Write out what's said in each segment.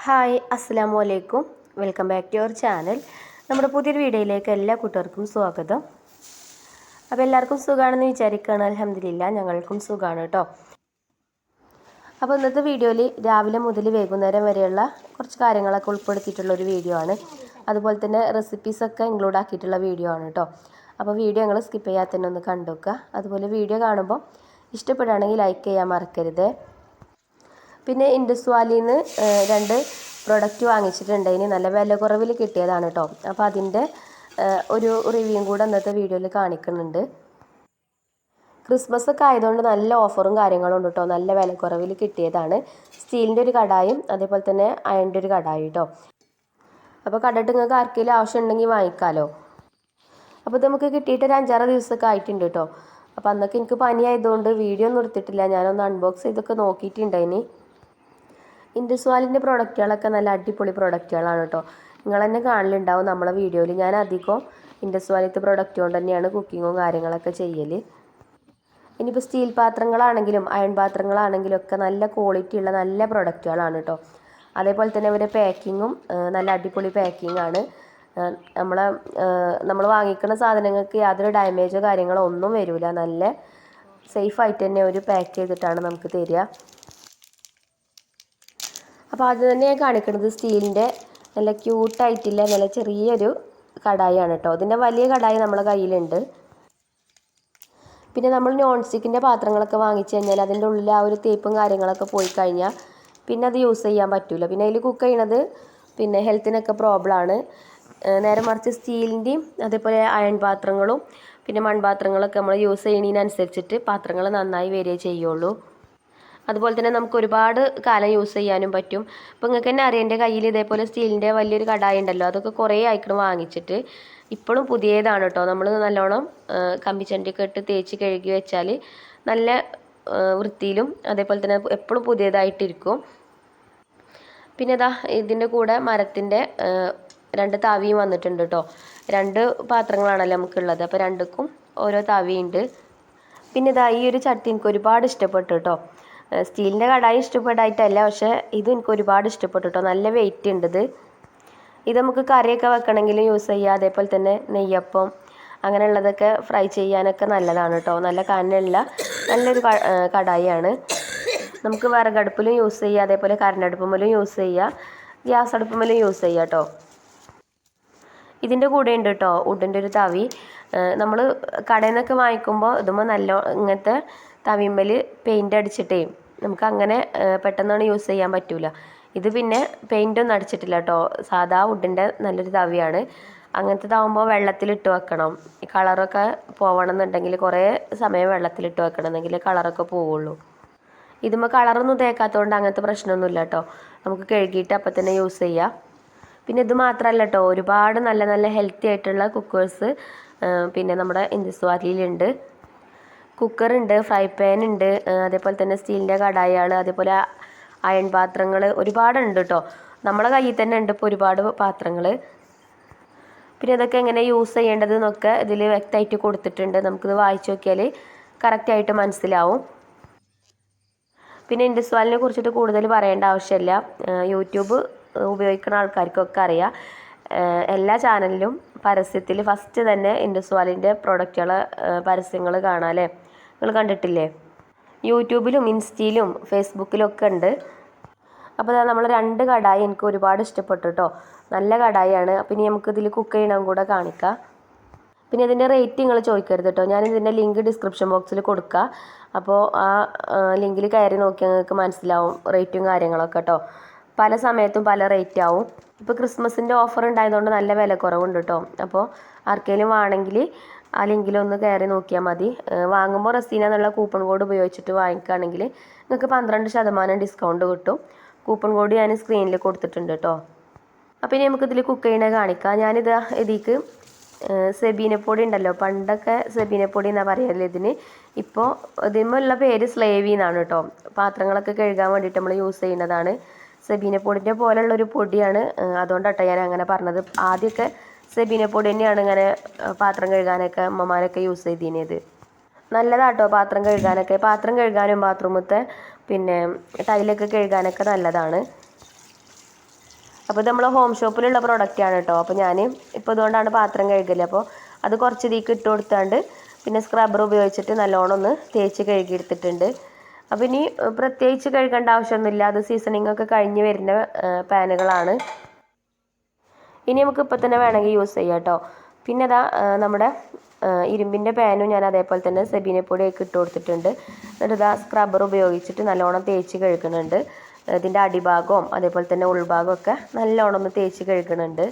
Hi അസ്സലാമു അലൈക്കും. Welcome back to your channel. നമ്മുടെ പുതിയൊരു വീഡിയോയിലേക്ക് എല്ലാ കൂട്ടുകാർക്കും സ്വാഗതം. അപ്പോൾ എല്ലാവർക്കും സുഖമാണെന്ന് വിചാരിക്കുകയാണ്. അൽഹംദുലില്ലാ ഞങ്ങൾക്കും സുഖമാണ് കേട്ടോ. അപ്പോൾ ഇന്നത്തെ വീഡിയോയിൽ രാവിലെ മുതൽ വൈകുന്നേരം വരെയുള്ള കുറച്ച് കാര്യങ്ങളൊക്കെ ഉൾപ്പെടുത്തിയിട്ടുള്ളൊരു വീഡിയോ ആണ്. അതുപോലെ തന്നെ റെസിപ്പീസൊക്കെ ഇൻക്ലൂഡ് ആക്കിയിട്ടുള്ള വീഡിയോ ആണ് കേട്ടോ. അപ്പോൾ വീഡിയോ നിങ്ങൾ സ്കിപ്പ് ചെയ്യാതെ തന്നെ ഒന്ന് കണ്ടു നോക്കുക. അതുപോലെ വീഡിയോ കാണുമ്പോൾ ഇഷ്ടപ്പെടുകയാണെങ്കിൽ ലൈക്ക് ചെയ്യാൻ മറക്കരുത്. പിന്നെ ഇൻഡസ് വാലിയിൽ നിന്ന് 2 പ്രൊഡക്റ്റ് വാങ്ങിച്ചിട്ടുണ്ടായിന്. നല്ല വില കുറവിൽ കിട്ടിയതാണ് കേട്ടോ. അപ്പോൾ അതിൻ്റെ ഒരു റിവ്യൂവും കൂടെ ഇന്നത്തെ വീഡിയോയിൽ കാണിക്കുന്നുണ്ട്. ക്രിസ്മസ് ഒക്കെ ആയതുകൊണ്ട് നല്ല ഓഫറും കാര്യങ്ങളും ഉണ്ട് കേട്ടോ. നല്ല വില കുറവിൽ കിട്ടിയതാണ്. സ്റ്റീലിൻ്റെ ഒരു കടായും അതേപോലെ തന്നെ അയണിൻ്റെ ഒരു കടായും കേട്ടോ. അപ്പോൾ കണ്ടിട്ട് നിങ്ങൾക്ക് ആർക്കെങ്കിലും ആവശ്യം ഉണ്ടെങ്കിൽ വാങ്ങിക്കാമല്ലോ. അപ്പോൾ ഇത് നമുക്ക് കിട്ടിയിട്ട് ഒരു 5-6 ദിവസമൊക്കെ ആയിട്ടുണ്ട് കേട്ടോ. അപ്പോൾ അന്നൊക്കെ എനിക്ക് പനി ആയതുകൊണ്ട് വീഡിയോ ഒന്നും എടുത്തിട്ടില്ല. ഞാനൊന്ന് അൺബോക്സ് ചെയ്തൊക്കെ നോക്കിയിട്ടുണ്ടായിനി. ഇൻഡസ് വാലിൻ്റെ പ്രൊഡക്റ്റുകളൊക്കെ നല്ല അടിപൊളി പ്രൊഡക്റ്റുകളാണ് കേട്ടോ. നിങ്ങൾ തന്നെ കാണലുണ്ടാവും നമ്മളെ വീഡിയോയിൽ. ഞാൻ അധികം ഇൻഡസ് വാലിത്തെ പ്രൊഡക്റ്റ് കൊണ്ട് തന്നെയാണ് കുക്കിങ്ങും കാര്യങ്ങളൊക്കെ ചെയ്യൽ. ഇനിയിപ്പോൾ സ്റ്റീൽ പാത്രങ്ങളാണെങ്കിലും അയൺ പാത്രങ്ങളാണെങ്കിലും ഒക്കെ നല്ല ക്വാളിറ്റി ഉള്ള നല്ല പ്രൊഡക്റ്റുകളാണ് കേട്ടോ. അതേപോലെ തന്നെ അവരുടെ പാക്കിങ്ങും നല്ല അടിപൊളി പാക്കിംഗ് ആണ്. നമ്മൾ വാങ്ങിക്കുന്ന സാധനങ്ങൾക്ക് യാതൊരു ഡാമേജോ കാര്യങ്ങളോ ഒന്നും വരില്ല. നല്ല സേഫായിട്ട് തന്നെ ഒരു പാക്ക് ചെയ്തിട്ടാണ് നമുക്ക് തരിക. അപ്പോൾ അത് തന്നെ ഞാൻ കാണിക്കുന്നത് സ്റ്റീലിൻ്റെ നല്ല ക്യൂട്ടായിട്ടുള്ള നല്ല ചെറിയൊരു കടായാണ് കേട്ടോ. അതിൻ്റെ വലിയ കടായി നമ്മളെ കയ്യിലുണ്ട്. പിന്നെ നമ്മൾ നോൺ സ്റ്റിക്കിൻ്റെ പാത്രങ്ങളൊക്കെ വാങ്ങിച്ചു കഴിഞ്ഞാൽ അതിൻ്റെ ഉള്ളിൽ ആ ഒരു തേപ്പും കാര്യങ്ങളൊക്കെ പോയി കഴിഞ്ഞാൽ പിന്നെ അത് യൂസ് ചെയ്യാൻ പറ്റില്ല. പിന്നെ അതിൽ കുക്ക് ചെയ്യണത് പിന്നെ ഹെൽത്തിനൊക്കെ പ്രോബ്ലമാണ്. നേരെ മറിച്ച് സ്റ്റീലിൻ്റെയും അതേപോലെ അയൺ പാത്രങ്ങളും പിന്നെ മൺപാത്രങ്ങളൊക്കെ നമ്മൾ യൂസ് ചെയ്യുന്നതിനനുസരിച്ചിട്ട് പാത്രങ്ങൾ നന്നായി വരികയേ ചെയ്യുള്ളൂ. അതുപോലെ തന്നെ നമുക്ക് ഒരുപാട് കാലം യൂസ് ചെയ്യാനും പറ്റും. ഇപ്പോൾ നിങ്ങൾക്ക് തന്നെ അറിയാം, എൻ്റെ കയ്യിൽ ഇതേപോലെ സ്റ്റീലിൻ്റെ വലിയൊരു കടായി ഉണ്ടല്ലോ. അതൊക്കെ കുറേ ആയിക്കണം വാങ്ങിച്ചിട്ട്. ഇപ്പോഴും പുതിയതാണ് കേട്ടോ. നമ്മൾ നല്ലോണം കമ്പിച്ചണ്ടിയൊക്കെ ഇട്ട് തേച്ച് കഴുകി വെച്ചാൽ നല്ല വൃത്തിയിലും അതേപോലെ തന്നെ എപ്പോഴും പുതിയതായിട്ടിരിക്കും. പിന്നെ ഇതാ ഇതിൻ്റെ കൂടെ മരത്തിൻ്റെ 2 താവിയും വന്നിട്ടുണ്ട് കേട്ടോ. 2 പാത്രങ്ങളാണല്ലോ നമുക്കുള്ളത്. അപ്പോൾ 2ക്കും ഓരോ താവിയുണ്ട്. പിന്നെ ഇതാ ഈ ഒരു ചട്ടി എനിക്ക് ഒരുപാട് ഇഷ്ടപ്പെട്ടു കേട്ടോ. സ്റ്റീലിൻ്റെ കടായി ഇഷ്ടപ്പെടായിട്ടല്ല, പക്ഷേ ഇത് എനിക്ക് ഒരുപാട് ഇഷ്ടപ്പെട്ടു കേട്ടോ. നല്ല വെയിറ്റ് ഉണ്ട് ഇത് നമുക്ക് കറിയൊക്കെ വെക്കണമെങ്കിലും യൂസ് ചെയ്യുക. അതേപോലെ തന്നെ നെയ്യപ്പം അങ്ങനെയുള്ളതൊക്കെ ഫ്രൈ ചെയ്യാനൊക്കെ നല്ലതാണ് കേട്ടോ. നല്ല കനമുള്ള നല്ലൊരു കടായിയാണ്. നമുക്ക് വിറകടുപ്പിലും യൂസ് ചെയ്യുക, അതേപോലെ കറണ്ടടുപ്പുമ്മലും യൂസ് ചെയ്യുക, ഗ്യാസ് അടുപ്പുമ്മലും യൂസ് ചെയ്യുക കേട്ടോ. ഇതിൻ്റെ കൂടെ ഉണ്ട് കേട്ടോ വുഡിൻ്റെ ഒരു തവി. നമ്മൾ കടയിൽ നിന്നൊക്കെ വാങ്ങിക്കുമ്പോൾ ഇതുമ്പോൾ നല്ല ഇങ്ങനത്തെ തവിമ്മൽ പെയിൻ്റ് അടിച്ചിട്ടേ നമുക്ക് അങ്ങനെ പെട്ടെന്നാണ് യൂസ് ചെയ്യാൻ പറ്റില്ല. ഇത് പിന്നെ പെയിൻ്റൊന്നും അടിച്ചിട്ടില്ല കേട്ടോ. സാധാ വുഡിൻ്റെ നല്ലൊരു തവിയാണ്. അങ്ങനത്തേതാവുമ്പോൾ വെള്ളത്തിലിട്ട് വെക്കണം. ഈ കളറൊക്കെ പോവണമെന്നുണ്ടെങ്കിൽ കുറേ സമയം വെള്ളത്തിലിട്ട് വെക്കണം, എന്നെങ്കിൽ കളറൊക്കെ പോവുള്ളൂ. ഇതുമ്പോൾ കളറൊന്നും തേക്കാത്തതുകൊണ്ട് അങ്ങനത്തെ പ്രശ്നമൊന്നുമില്ല കേട്ടോ. നമുക്ക് കഴുകിയിട്ട് അപ്പം തന്നെ യൂസ് ചെയ്യാം. പിന്നെ ഇത് മാത്രമല്ല കേട്ടോ, ഒരുപാട് നല്ല നല്ല ഹെൽത്തി ആയിട്ടുള്ള കുക്കേഴ്സ് പിന്നെ നമ്മുടെ ഇൻഡസ് വാലിയിലുണ്ട്. കുക്കറുണ്ട്, ഫ്രൈ പാൻ ഉണ്ട്, അതേപോലെ തന്നെ സ്റ്റീലിൻ്റെ കടായികൾ, അതേപോലെ അയൺ പാത്രങ്ങൾ ഒരുപാടുണ്ട് കേട്ടോ. നമ്മളെ കയ്യിൽ തന്നെ ഉണ്ട് ഇപ്പോൾ ഒരുപാട് പാത്രങ്ങൾ. പിന്നെ ഇതൊക്കെ എങ്ങനെ യൂസ് ചെയ്യേണ്ടതെന്നൊക്കെ ഇതിൽ വ്യക്തമായിട്ട് കൊടുത്തിട്ടുണ്ട്. നമുക്കിത് വായിച്ചു നോക്കിയാൽ കറക്റ്റായിട്ട് മനസ്സിലാവും. പിന്നെ ഇൻഡസ് വാലിനെ കുറിച്ചിട്ട് കൂടുതൽ പറയേണ്ട ആവശ്യമില്ല. യൂട്യൂബ് ഉപയോഗിക്കുന്ന ആൾക്കാർക്കൊക്കെ അറിയാം. എല്ലാ ചാനലിലും പരസ്യത്തിൽ ഫസ്റ്റ് തന്നെ ഇൻഡസ് വാലിൻ്റെ പ്രൊഡക്റ്റുകളെ പരസ്യങ്ങൾ കാണാം അല്ലേ? നിങ്ങൾ കണ്ടിട്ടില്ലേ? യൂട്യൂബിലും ഇൻസ്റ്റയിലും ഫേസ്ബുക്കിലും ഒക്കെ ഉണ്ട്. അപ്പോൾ നമ്മൾ 2 കടായി എനിക്ക് ഒരുപാട് ഇഷ്ടപ്പെട്ടു കേട്ടോ. നല്ല കടായിയാണ്. അപ്പോൾ ഇനി നമുക്ക് ഇതിൽ കുക്ക് ചെയ്യണം കൂടെ കാണിക്കാം. പിന്നെ ഇതിൻ്റെ റേറ്റ് നിങ്ങൾ ചോദിക്കരുത് കേട്ടോ. ഞാൻ ഇതിൻ്റെ ലിങ്ക് ഡിസ്ക്രിപ്ഷൻ ബോക്സിൽ കൊടുക്കുക. അപ്പോൾ ആ ലിങ്കിൽ കയറി നോക്കിയാൽ നിങ്ങൾക്ക് മനസ്സിലാവും റേറ്റും കാര്യങ്ങളൊക്കെ കേട്ടോ. പല സമയത്തും പല റേറ്റ് ആവും. ഇപ്പോൾ ക്രിസ്മസിൻ്റെ ഓഫർ ഉണ്ടായതുകൊണ്ട് നല്ല വില കുറവുണ്ട് കേട്ടോ. അപ്പോൾ ആർക്കെങ്കിലും വേണമെങ്കിൽ ആ ലിങ്കിലൊന്ന് കയറി നോക്കിയാൽ മതി. വാങ്ങുമ്പോൾ റസീന എന്നുള്ള കൂപ്പൺ കോഡ് ഉപയോഗിച്ചിട്ട് വാങ്ങിക്കുകയാണെങ്കിൽ നിങ്ങൾക്ക് 12% ഡിസ്കൗണ്ട് കിട്ടും. കൂപ്പൺ കോഡ് ഞാൻ സ്ക്രീനിൽ കൊടുത്തിട്ടുണ്ട് കേട്ടോ. അപ്പോൾ ഇനി നമുക്കിതിൽ കുക്ക് ചെയ്യണേ കാണിക്കാം. ഞാനിത് ഇതിലേക്ക് സെബീനപ്പൊടി ഉണ്ടല്ലോ, പണ്ടൊക്കെ സെബീനപ്പൊടി എന്നാണ് പറയുന്നത് ഇതിന്. ഇപ്പോൾ ഇതിനുള്ള പേര് സ്ലേവി എന്നാണ് കേട്ടോ. പാത്രങ്ങളൊക്കെ കഴുകാൻ വേണ്ടിയിട്ട് നമ്മൾ യൂസ് ചെയ്യുന്നതാണ്. സെബീനപ്പൊടിൻ്റെ പോലുള്ളൊരു പൊടിയാണ്. അതുകൊണ്ടാട്ടോ ഞാൻ അങ്ങനെ പറഞ്ഞത്. ആദ്യമൊക്കെ സെബീനപ്പൊടി തന്നെയാണ് ഇങ്ങനെ പാത്രം കഴുകാനൊക്കെ അമ്മമാരൊക്കെ യൂസ് ചെയ്തിരുന്നത്. നല്ലതാട്ടോ പാത്രം കഴുകാനൊക്കെ. പാത്രം കഴുകാനും ബാത്റൂമത്തെ പിന്നെ ടൈലൊക്കെ കഴുകാനൊക്കെ നല്ലതാണ്. അപ്പോൾ ഇത് നമ്മളെ ഹോം ഷോപ്പിലുള്ള പ്രൊഡക്റ്റാണ് കേട്ടോ. അപ്പോൾ ഞാൻ ഇപ്പോൾ ഇതുകൊണ്ടാണ് പാത്രം കഴുകല്. അപ്പോൾ അത് കുറച്ച് ഇതിലേക്ക് ഇട്ട് കൊടുത്താണ്ട് പിന്നെ സ്ക്രബ്ബർ ഉപയോഗിച്ചിട്ട് നല്ലോണം ഒന്ന് തേച്ച് കഴുകിയെടുത്തിട്ടുണ്ട്. അപ്പോൾ ഇനി പ്രത്യേകിച്ച് കഴുകേണ്ട ആവശ്യമൊന്നുമില്ല. അത് സീസണിങ് ഒക്കെ കഴിഞ്ഞ് വരുന്ന പാനുകളാണ്. ഇനി നമുക്ക് ഇപ്പോൾ തന്നെ വേണമെങ്കിൽ യൂസ് ചെയ്യാം കേട്ടോ. പിന്നെ അതാ നമ്മുടെ ഇരുമ്പിൻ്റെ പാനും ഞാൻ അതേപോലെ തന്നെ സെബീന പൊടിയൊക്കെ ഇട്ട് കൊടുത്തിട്ടുണ്ട്. എന്നിട്ട് ഇതാ സ്ക്രബ്ബർ ഉപയോഗിച്ചിട്ട് നല്ലോണം തേച്ച് കഴുകുന്നുണ്ട്. ഇതിൻ്റെ അടിഭാഗവും അതേപോലെ തന്നെ ഉൾഭാഗവും ഒക്കെ നല്ലോണം ഒന്ന് തേച്ച് കഴുകുന്നുണ്ട്.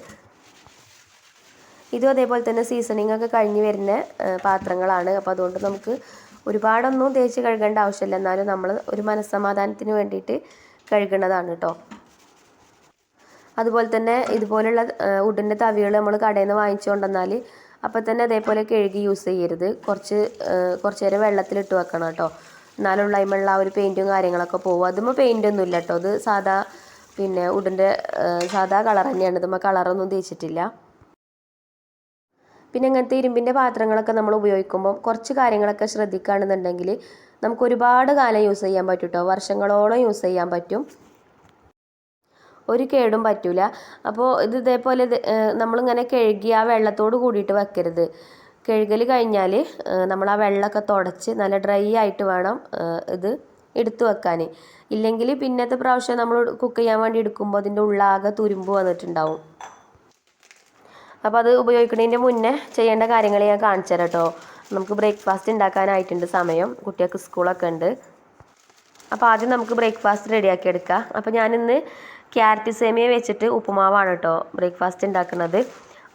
ഇതും അതേപോലെ തന്നെ സീസണിങ് ഒക്കെ കഴിഞ്ഞ് വരുന്ന പാത്രങ്ങളാണ്. അപ്പോൾ അതുകൊണ്ട് നമുക്ക് ഒരുപാടൊന്നും തേച്ച് കഴുകേണ്ട ആവശ്യമില്ല. എന്നാലും നമ്മൾ ഒരു മനസ്സമാധാനത്തിന് വേണ്ടിയിട്ട് കഴുകുന്നതാണ് കേട്ടോ. അതുപോലെ തന്നെ ഇതുപോലുള്ള വുഡിൻ്റെ തവികൾ നമ്മൾ കടയിൽ നിന്ന് വാങ്ങിച്ചു കൊണ്ടുവന്നാൽ അപ്പോൾ തന്നെ അതേപോലെ കഴുകി യൂസ് ചെയ്യരുത്. കുറച്ച് നേരം വെള്ളത്തിലിട്ട് വെക്കണം കേട്ടോ. എന്നാലുള്ള അതിമുള്ള ആ ഒരു പെയിൻറ്റും കാര്യങ്ങളൊക്കെ പോകും. അതുമ്പോൾ പെയിൻ്റൊന്നും ഇല്ല കേട്ടോ. അത് സാധാ പിന്നെ വുഡിൻ്റെ സാധാ കളർ തന്നെയാണ്. ഇതുമ്പോൾ കളറൊന്നും തേച്ചിട്ടില്ല. പിന്നെ ഇങ്ങനത്തെ ഇരുമ്പിൻ്റെ പാത്രങ്ങളൊക്കെ നമ്മൾ ഉപയോഗിക്കുമ്പോൾ കുറച്ച് കാര്യങ്ങളൊക്കെ ശ്രദ്ധിക്കുകയാണെന്നുണ്ടെങ്കിൽ നമുക്ക് ഒരുപാട് കാലം യൂസ് ചെയ്യാൻ പറ്റും കേട്ടോ. വർഷങ്ങളോളം യൂസ് ചെയ്യാൻ പറ്റും. ഒരു കേടും പറ്റില്ല. അപ്പോൾ ഇതേപോലെ നമ്മളിങ്ങനെ കഴുകി ആ വെള്ളത്തോട് കൂടിയിട്ട് വെക്കരുത്. കഴുകൽ കഴിഞ്ഞാൽ നമ്മൾ ആ വെള്ളമൊക്കെ തുടച്ച് നല്ല ഡ്രൈ ആയിട്ട് വേണം ഇത് എടുത്ത് വെക്കാൻ. ഇല്ലെങ്കിൽ പിന്നത്തെ പ്രാവശ്യം നമ്മൾ കുക്ക് ചെയ്യാൻ വേണ്ടി എടുക്കുമ്പോൾ അതിൻ്റെ ഉള്ളാകെ തുരുമ്പ് വന്നിട്ടുണ്ടാവും. അപ്പോൾ അത് ഉപയോഗിക്കുന്നതിൻ്റെ മുന്നേ ചെയ്യേണ്ട കാര്യങ്ങൾ ഞാൻ കാണിച്ചു തരാം കേട്ടോ. നമുക്ക് ബ്രേക്ക്ഫാസ്റ്റ് ഉണ്ടാക്കാനായിട്ടുണ്ട് സമയം. കുട്ടികൾക്ക് സ്കൂളൊക്കെ ഉണ്ട്. അപ്പോൾ ആദ്യം നമുക്ക് ബ്രേക്ക്ഫാസ്റ്റ് റെഡിയാക്കി എടുക്കാം. അപ്പോൾ ഞാനിന്ന് ക്യാരറ്റ് സേമിയ വെച്ചിട്ട് ഉപ്പുമാവാണ് കേട്ടോ ബ്രേക്ക്ഫാസ്റ്റ് ഉണ്ടാക്കുന്നത്.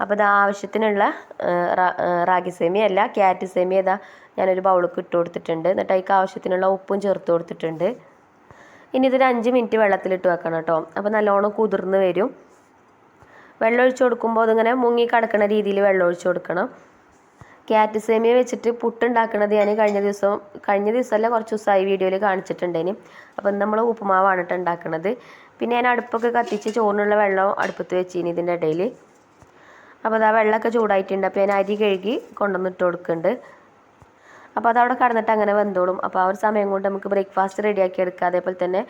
അപ്പോൾ ഇത് ആവശ്യത്തിനുള്ള റാഗി സേമിയ അല്ല, ക്യാരറ്റ് സേമിയ ഇതാ ഞാനൊരു ബൗളിലേക്ക് ഇട്ട് കൊടുത്തിട്ടുണ്ട്. എന്നിട്ട് അതിലേക്ക് ആവശ്യത്തിനുള്ള ഉപ്പും ചേർത്ത് കൊടുത്തിട്ടുണ്ട്. ഇനി ഇതൊരു 5 മിനിറ്റ് വെള്ളത്തിലിട്ട് വെക്കണം കേട്ടോ. അപ്പോൾ നല്ലോണം കുതിർന്ന് വരും. വെള്ളം ഒഴിച്ച് കൊടുക്കുമ്പോൾ അതിങ്ങനെ മുങ്ങി കിടക്കുന്ന രീതിയിൽ വെള്ളം ഒഴിച്ച് കൊടുക്കണം. ക്യാരറ്റ് സേമിയ വെച്ചിട്ട് പുട്ടുണ്ടാക്കുന്നത് ഞാൻ കഴിഞ്ഞ ദിവസമല്ല കുറച്ച് ദിവസമായി വീഡിയോയിൽ കാണിച്ചിട്ടുണ്ടേന്. അപ്പോൾ നമ്മൾ ഉപ്പുമാവാണ് കേട്ടോ ഉണ്ടാക്കുന്നത്. പിന്നെ ഞാൻ അടുപ്പൊക്കെ കത്തിച്ച് ചോറിനുള്ള വെള്ളം അടുപ്പത്ത് വെച്ചിന് ഇതിൻ്റെ ഇടയിൽ. അപ്പോൾ അത് ആ വെള്ളമൊക്കെ ചൂടായിട്ടുണ്ട്. അപ്പോൾ ഞാൻ അരി കഴുകി കൊണ്ടുവന്നിട്ട് കൊടുക്കുന്നുണ്ട്. അപ്പോൾ അതവിടെ കടന്നിട്ട് അങ്ങനെ വെന്തോളും. അപ്പോൾ ആ ഒരു സമയം കൊണ്ട് നമുക്ക് ബ്രേക്ക്ഫാസ്റ്റ് റെഡിയാക്കി എടുക്കുക. അതേപോലെ തന്നെ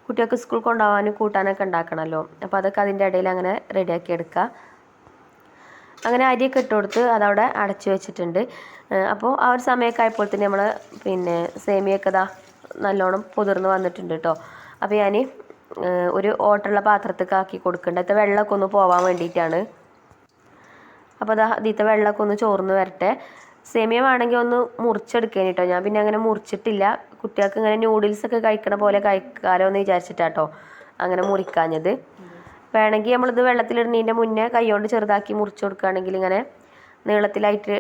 കുട്ടികൾക്ക് സ്കൂൾ കൊണ്ടുപോകാനും കൂട്ടാനൊക്കെ ഉണ്ടാക്കണമല്ലോ. അപ്പോൾ അതൊക്കെ അതിൻ്റെ ഇടയിൽ അങ്ങനെ റെഡിയാക്കി എടുക്കുക. അങ്ങനെ അരിയൊക്കെ ഇട്ട് കൊടുത്ത് അതവിടെ അടച്ചു വെച്ചിട്ടുണ്ട്. അപ്പോൾ ആ ഒരു സമയമൊക്കെ ആയപ്പോൾ തന്നെ നമ്മൾ പിന്നെ സേമിയൊക്കെ ഇതാ നല്ലോണം കുതിർന്ന് വന്നിട്ടുണ്ട് കേട്ടോ. അപ്പോൾ ഞാൻ ഒരു ഓട്ടുള്ള പാത്രത്തേക്ക് ആക്കി കൊടുക്കേണ്ടത്. അത് വെള്ളമൊക്കെ ഒന്ന് പോകാൻ വേണ്ടിയിട്ടാണ്. അപ്പോൾ അതാ ഇതിത്തെ വെള്ളമൊക്കെ ഒന്ന് ചോർന്ന് വരട്ടെ. സേമിയ വേണമെങ്കിൽ ഒന്ന് മുറിച്ചെടുക്കാൻ കേട്ടോ. ഞാൻ പിന്നെ അങ്ങനെ മുറിച്ചിട്ടില്ല. കുട്ടികൾക്ക് ഇങ്ങനെ നൂഡിൽസൊക്കെ കഴിക്കണ പോലെ കഴിക്കാമല്ലോ എന്ന് വിചാരിച്ചിട്ടാട്ടോ അങ്ങനെ മുറിക്കാഞ്ഞത്. വേണമെങ്കിൽ നമ്മളിത് വെള്ളത്തിലിടുന്നതിൻ്റെ മുന്നേ കൈകൊണ്ട് ചെറുതാക്കി മുറിച്ച് കൊടുക്കുകയാണെങ്കിൽ ഇങ്ങനെ നീളത്തിലായിട്ട്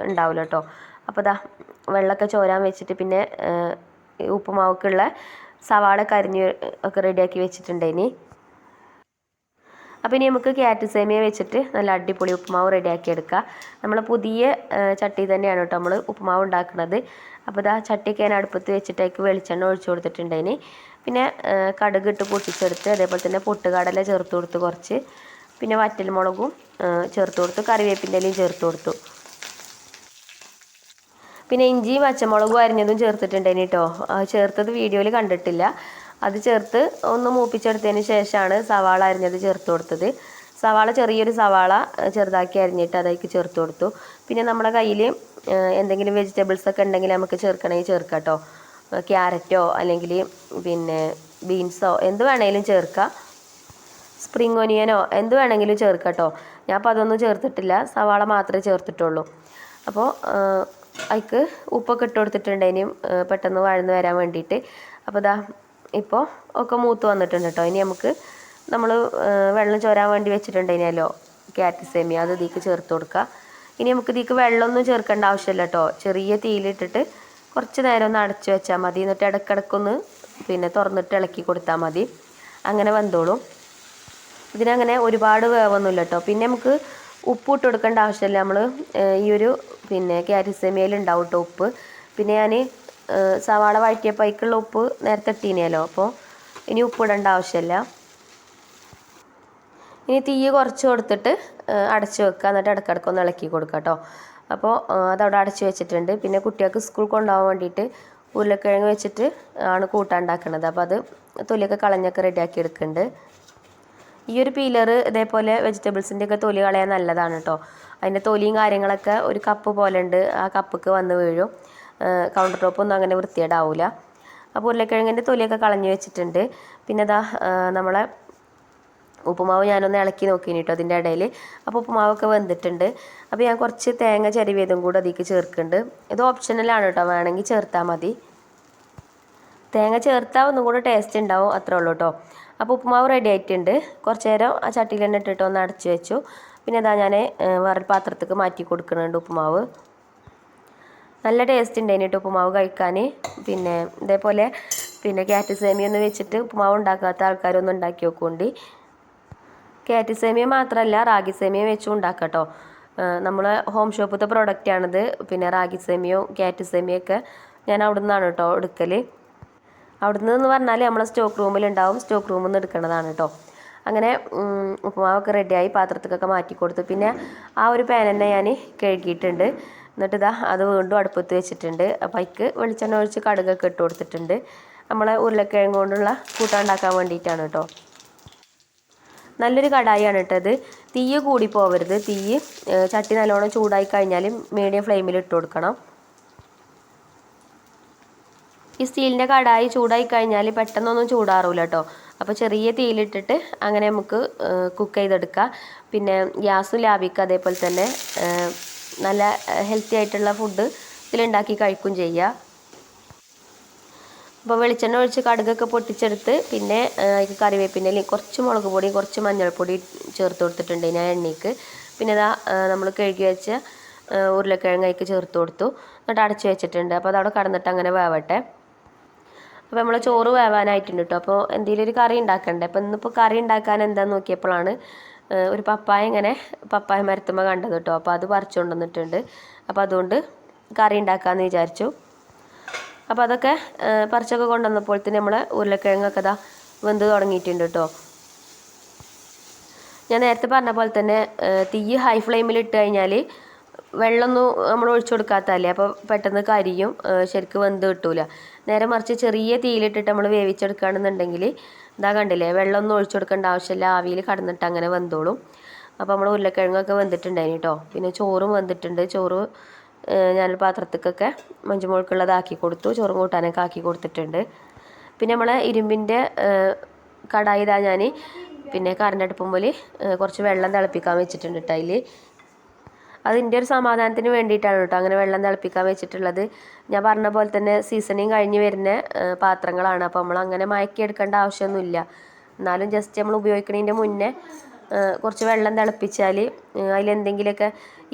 ഉണ്ടാവില്ല കേട്ടോ. അപ്പോൾ ഇതാ വെള്ളമൊക്കെ ചോരാൻ വെച്ചിട്ട് പിന്നെ ഉപ്പുമാവൊക്കെയുള്ള സവാള കരിഞ്ഞ് ഒക്കെ റെഡിയാക്കി വെച്ചിട്ടുണ്ടേനി. അപ്പോൾ ഇനി നമുക്ക് ക്യാരറ്റ് സേമിയ വെച്ചിട്ട് നല്ല അടിപൊളി ഉപ്പുമാവ് റെഡിയാക്കി എടുക്കുക. നമ്മൾ പുതിയ ചട്ടി തന്നെയാണ് കേട്ടോ നമ്മൾ ഉപ്പുമാവ് ഉണ്ടാക്കുന്നത്. അപ്പോൾ ഇതാ ചട്ടിയൊക്കെ ഞാൻ അടുപ്പത്ത് വെച്ചിട്ടേക്ക് വെളിച്ചെണ്ണ ഒഴിച്ചു കൊടുത്തിട്ടുണ്ടേനി. പിന്നെ കടുക് ഇട്ട് പൊട്ടിച്ചെടുത്ത് അതേപോലെ തന്നെ പൊട്ടുകടല ചേർത്ത് കൊടുത്ത് കുറച്ച്, പിന്നെ വറ്റൽമുളകും ചേർത്ത് കൊടുത്തു, കറിവേപ്പിൻ്റെ ഇലയും ചേർത്ത് കൊടുത്തു. പിന്നെ ഇഞ്ചിയും പച്ചമുളകും അരിഞ്ഞതും ചേർത്തിട്ടുണ്ടേനി കേട്ടോ. ചേർത്തത് വീഡിയോയിൽ കണ്ടിട്ടില്ല. അത് ചേർത്ത് ഒന്ന് മൂപ്പിച്ചെടുത്തതിന് ശേഷമാണ് സവാള അരിഞ്ഞത് ചേർത്ത് കൊടുത്തത്. സവാള ചെറിയൊരു സവാള ചെറുതാക്കി അരിഞ്ഞിട്ട് അതിലേക്ക് ചേർത്ത് കൊടുത്തു. പിന്നെ നമ്മുടെ കയ്യിൽ എന്തെങ്കിലും വെജിറ്റബിൾസൊക്കെ ഉണ്ടെങ്കിൽ നമുക്ക് ചേർക്കണമെങ്കിൽ ചേർക്കാം കേട്ടോ. ക്യാരറ്റോ അല്ലെങ്കിൽ പിന്നെ ബീൻസോ എന്ത് വേണമെങ്കിലും ചേർക്കാം. സ്പ്രിംഗ് ഒനിയനോ എന്ത് വേണമെങ്കിലും ചേർക്കാം കേട്ടോ. ഞാൻ അപ്പോൾ അതൊന്നും ചേർത്തിട്ടില്ല, സവാള മാത്രമേ ചേർത്തിട്ടുള്ളൂ. അപ്പോൾ അതിക്ക് ഉപ്പൊക്കെ ഇട്ട് കൊടുത്തിട്ടുണ്ട് ഇനിയും പെട്ടെന്ന് വഴന്ന് വരാൻ വേണ്ടിയിട്ട്. അപ്പോൾ ഇതാ ഇപ്പോൾ ഒക്കെ മൂത്ത് വന്നിട്ടുണ്ട് കേട്ടോ. ഇനി നമുക്ക് നമ്മൾ വെള്ളം ചോരാൻ വേണ്ടി വെച്ചിട്ടുണ്ടേനല്ലോ ക്യാരറ്റ് സേമിയ, അത് ഇതിലേക്ക് ചേർത്ത് കൊടുക്കുക. ഇനി നമുക്ക് ഇതിലേക്ക് വെള്ളമൊന്നും ചേർക്കേണ്ട ആവശ്യമില്ല കേട്ടോ. ചെറിയ തീയിലിട്ടിട്ട് കുറച്ച് നേരം ഒന്ന് അടച്ചു വെച്ചാൽ മതി. എന്നിട്ട് ഇടയ്ക്കിടയ്ക്കൊന്ന് പിന്നെ തുറന്നിട്ട് ഇളക്കി കൊടുത്താൽ മതി. അങ്ങനെ വെന്തോളും. ഇതിനങ്ങനെ ഒരുപാട് വേവൊന്നുമില്ല കേട്ടോ. പിന്നെ നമുക്ക് ഉപ്പ് ഇട്ട് കൊടുക്കേണ്ട ആവശ്യമില്ല. നമ്മൾ ഈ ഒരു പിന്നെ ക്യാരറ്റ് സേമിയയിൽ ഉണ്ടാവും കേട്ടോ ഉപ്പ്. പിന്നെ ഞാൻ സവാള വഴറ്റിയപ്പോൾ അതിലേക്കുള്ള ഉപ്പ് നേരത്തെ ഇട്ടീനല്ലോ. അപ്പോൾ ഇനി ഉപ്പിടേണ്ട ആവശ്യമില്ല. ഇനി തീ കുറച്ച് കൊടുത്തിട്ട് അടച്ച് വെക്കുക. എന്നിട്ട് ഇടയ്ക്കിടയ്ക്കൊന്ന് ഇളക്കി കൊടുക്കുക കേട്ടോ. അപ്പോൾ അതവിടെ അടച്ച് വെച്ചിട്ടുണ്ട്. പിന്നെ കുട്ടികൾക്ക് സ്കൂൾ കൊണ്ടുപോകാൻ വേണ്ടിയിട്ട് ഉരുളക്കിഴങ്ങ് വെച്ചിട്ട് ആണ് കൂട്ടാൻ ഉണ്ടാക്കുന്നത്. അപ്പോൾ അത് തൊലിയൊക്കെ കളഞ്ഞൊക്കെ റെഡിയാക്കി എടുക്കുന്നുണ്ട്. ഈ ഒരു പീലർ ഇതേപോലെ വെജിറ്റബിൾസിൻ്റെ ഒക്കെ തൊലി കളയാൻ നല്ലതാണ് കേട്ടോ. അതിൻ്റെ തൊലിയും കാര്യങ്ങളൊക്കെ ഒരു കപ്പ് പോലെ ഉണ്ട്, ആ കപ്പൊക്കെ വന്ന് വീഴും. കൗണ്ടർ ടോപ്പൊന്നും അങ്ങനെ വൃത്തികേടാവില്ല. അപ്പോൾ ഉരുളക്കിഴങ്ങിൻ്റെ തൊലിയൊക്കെ കളഞ്ഞ് വെച്ചിട്ടുണ്ട്. പിന്നെ ഇതാ നമ്മളെ ഉപ്പുമാവ് ഞാനൊന്ന് ഇളക്കി നോക്കിനി കേട്ടോ അതിൻ്റെ ഇടയിൽ. അപ്പോൾ ഉപ്പുമാവൊക്കെ വെന്തിട്ടുണ്ട്. അപ്പോൾ ഞാൻ കുറച്ച് തേങ്ങ ചിരവിയതും കൂടെ അതിലേക്ക് ചേർക്കുന്നുണ്ട്. ഇത് ഓപ്ഷണലാണ് കേട്ടോ, വേണമെങ്കിൽ ചേർത്താൽ മതി. തേങ്ങ ചേർത്താൽ ഒന്നും കൂടെ ടേസ്റ്റ് ഉണ്ടാവും, അത്രേ ഉള്ളൂ കേട്ടോ. അപ്പോൾ ഉപ്പുമാവ് റെഡി ആയിട്ടുണ്ട്. കുറച്ച് നേരം ആ ചട്ടിയിൽ തന്നെ ഇട്ടിട്ട് ഒന്ന് അടച്ച് വെച്ചു. പിന്നെ ഇതാ ഞാൻ വേറൊരു പാത്രത്തേക്ക് മാറ്റി കൊടുക്കുന്നുണ്ട് ഉപ്പുമാവ്. നല്ല ടേസ്റ്റ് ഉണ്ട് അതിനിട്ട് ഉപ്പുമാവ് കഴിക്കാൻ. പിന്നെ ഇതേപോലെ ക്യാരറ്റ് സേമിയ ഒന്ന് വെച്ചിട്ട് ഉപ്പുമാവ് ഉണ്ടാക്കാത്ത ആൾക്കാരൊന്നും ഉണ്ടാക്കി നോക്കുകൊണ്ട്. ക്യാരറ്റ് സേമിയ മാത്രമല്ല റാഗി സേമിയ വെച്ചും ഉണ്ടാക്കാം കേട്ടോ. നമ്മളെ ഹോം ഷോപ്പത്തെ പ്രൊഡക്റ്റാണിത്. പിന്നെ റാഗി സേമിയയും ക്യാരറ്റ് സേമിയൊക്കെ ഞാൻ അവിടെ നിന്നാണ് കേട്ടോ എടുക്കൽ. അവിടുന്ന് എന്ന് പറഞ്ഞാൽ നമ്മളെ സ്റ്റോക്ക് റൂമിലുണ്ടാവും, സ്റ്റോക്ക് റൂമിൽ നിന്ന് എടുക്കുന്നതാണ് കേട്ടോ. അങ്ങനെ ഉപ്പുമാവൊക്കെ റെഡിയായി പാത്രത്തേക്കൊക്കെ മാറ്റി കൊടുത്തു. പിന്നെ ആ ഒരു പാൻ തന്നെ ഞാൻ കഴുകിയിട്ടുണ്ട്. എന്നിട്ട് ഇതാ അത് വീണ്ടും അടുപ്പത്ത് വെച്ചിട്ടുണ്ട്. അപ്പോൾ അതിക്ക് വെളിച്ചെണ്ണ ഒഴിച്ച് കടുകൊക്കെ ഇട്ട് കൊടുത്തിട്ടുണ്ട്. നമ്മളെ ഉരുളക്കിഴങ്ങ് കൊണ്ടുള്ള കൂട്ടാൻ ഉണ്ടാക്കാൻ വേണ്ടിയിട്ടാണ് കേട്ടോ. നല്ലൊരു കടായിയാണ് ഇട്ടത്. തീ കൂടി പോവരുത്. ചട്ടി നല്ലോണം ചൂടായി കഴിഞ്ഞാൽ മീഡിയം ഫ്ലെയിമിൽ ഇട്ട് കൊടുക്കണം. ഈ സ്റ്റീലിൻ്റെ കടായി ചൂടായി കഴിഞ്ഞാൽ പെട്ടെന്നൊന്നും ചൂടാറില്ല കേട്ടോ. അപ്പോൾ ചെറിയ തീയിലിട്ടിട്ട് അങ്ങനെ നമുക്ക് കുക്ക് ചെയ്തെടുക്കാം. പിന്നെ ഗ്യാസും ലാഭിക്കുക. അതേപോലെ തന്നെ നല്ല ഹെൽത്തി ആയിട്ടുള്ള ഫുഡ് ഇതിലുണ്ടാക്കി കഴിക്കും ചെയ്യുക. അപ്പോൾ വെളിച്ചെണ്ണ ഒഴിച്ച് കടുകൊക്കെ പൊട്ടിച്ചെടുത്ത് പിന്നെ അതിൽ കറിവേപ്പിൻ്റെ കുറച്ച് മുളക് പൊടിയും കുറച്ച് മഞ്ഞൾപ്പൊടി ചേർത്ത് കൊടുത്തിട്ടുണ്ട് ഞാൻ എണ്ണയ്ക്ക്. പിന്നെ ഇതാ നമ്മൾ കഴുകി വെച്ച ഉരുളക്കിഴങ്ങ് അതിലേക്ക് ചേർത്ത് കൊടുത്തു. എന്നിട്ട് അടച്ച് വെച്ചിട്ടുണ്ട്. അപ്പോൾ അതവിടെ കടന്നിട്ട് അങ്ങനെ വേവട്ടെ. അപ്പോൾ നമ്മൾ ചോറ് വേവാനായിട്ടുണ്ട് കേട്ടോ. അപ്പോൾ എന്തെങ്കിലും ഒരു കറി ഉണ്ടാക്കണ്ടേ. അപ്പോൾ ഇന്നിപ്പോൾ കറി ഉണ്ടാക്കാൻ എന്താണെന്ന് നോക്കിയപ്പോഴാണ് ഒരു പപ്പായ മരത്തുമ്മ കണ്ടത് കേട്ടോ. അപ്പോൾ അത് പറിച്ചു കൊണ്ടുവന്നിട്ടുണ്ട്. അപ്പോൾ അതുകൊണ്ട് കറി ഉണ്ടാക്കാമെന്ന് വിചാരിച്ചു. അപ്പോൾ അതൊക്കെ പറിച്ചൊക്കെ കൊണ്ടുവന്നപ്പോഴത്തേന് നമ്മൾ ഉരുളക്കിഴങ്ങൊക്കെ ഇതാ വെന്ത് തുടങ്ങിയിട്ടുണ്ട് കേട്ടോ. ഞാൻ നേരത്തെ പറഞ്ഞ പോലെ തന്നെ തീ ഹൈ ഫ്ലെയിമിൽ ഇട്ട് കഴിഞ്ഞാൽ വെള്ളമൊന്നും നമ്മൾ ഒഴിച്ചു കൊടുക്കാത്തതല്ലേ, അപ്പോൾ പെട്ടെന്ന് കരിയും, ശരിക്കും വെന്ത് കിട്ടൂല. നേരെ മറിച്ച് ചെറിയ തീയിലിട്ടിട്ട് നമ്മൾ വേവിച്ചെടുക്കുകയാണെന്നുണ്ടെങ്കിൽ ഇതാ കണ്ടില്ലേ, വെള്ളമൊന്നും ഒഴിച്ചു കൊടുക്കേണ്ട ആവശ്യമില്ല, ആവിയിൽ കടന്നിട്ട് അങ്ങനെ വെന്തോളും. അപ്പോൾ നമ്മൾ ഉരുളക്കിഴങ്ങൊക്കെ വെന്തിട്ടുണ്ടായിന് കേട്ടോ. പിന്നെ ചോറും വെന്തിട്ടുണ്ട്. ചോറ് ഞാനൊരു പാത്രത്തേക്കൊക്കെ മഞ്ചുമോൾക്കുള്ളതാക്കി കൊടുത്തു. ചോറും കൂട്ടാനൊക്കെ ആക്കി കൊടുത്തിട്ടുണ്ട്. പിന്നെ നമ്മളെ ഇരുമ്പിൻ്റെ കടായി ഇതാ ഞാൻ കറണ്ട് അടുപ്പുമ്പോൾ കുറച്ച് വെള്ളം തിളപ്പിക്കാൻ വെച്ചിട്ടുണ്ട് കേട്ടോ. അതിൽ അതിൻ്റെ ഒരു സമാധാനത്തിന് വേണ്ടിയിട്ടാണ് കേട്ടോ അങ്ങനെ വെള്ളം തിളപ്പിക്കാൻ വെച്ചിട്ടുള്ളത്. ഞാൻ പറഞ്ഞ പോലെ തന്നെ സീസണിങ് കഴിഞ്ഞ് വരുന്ന പാത്രങ്ങളാണ്. അപ്പോൾ നമ്മൾ അങ്ങനെ മയക്കിയെടുക്കേണ്ട ആവശ്യമൊന്നുമില്ല. എന്നാലും ജസ്റ്റ് നമ്മൾ ഉപയോഗിക്കുന്നതിൻ്റെ മുന്നേ കുറച്ച് വെള്ളം തിളപ്പിച്ചാൽ അതിലെന്തെങ്കിലുമൊക്കെ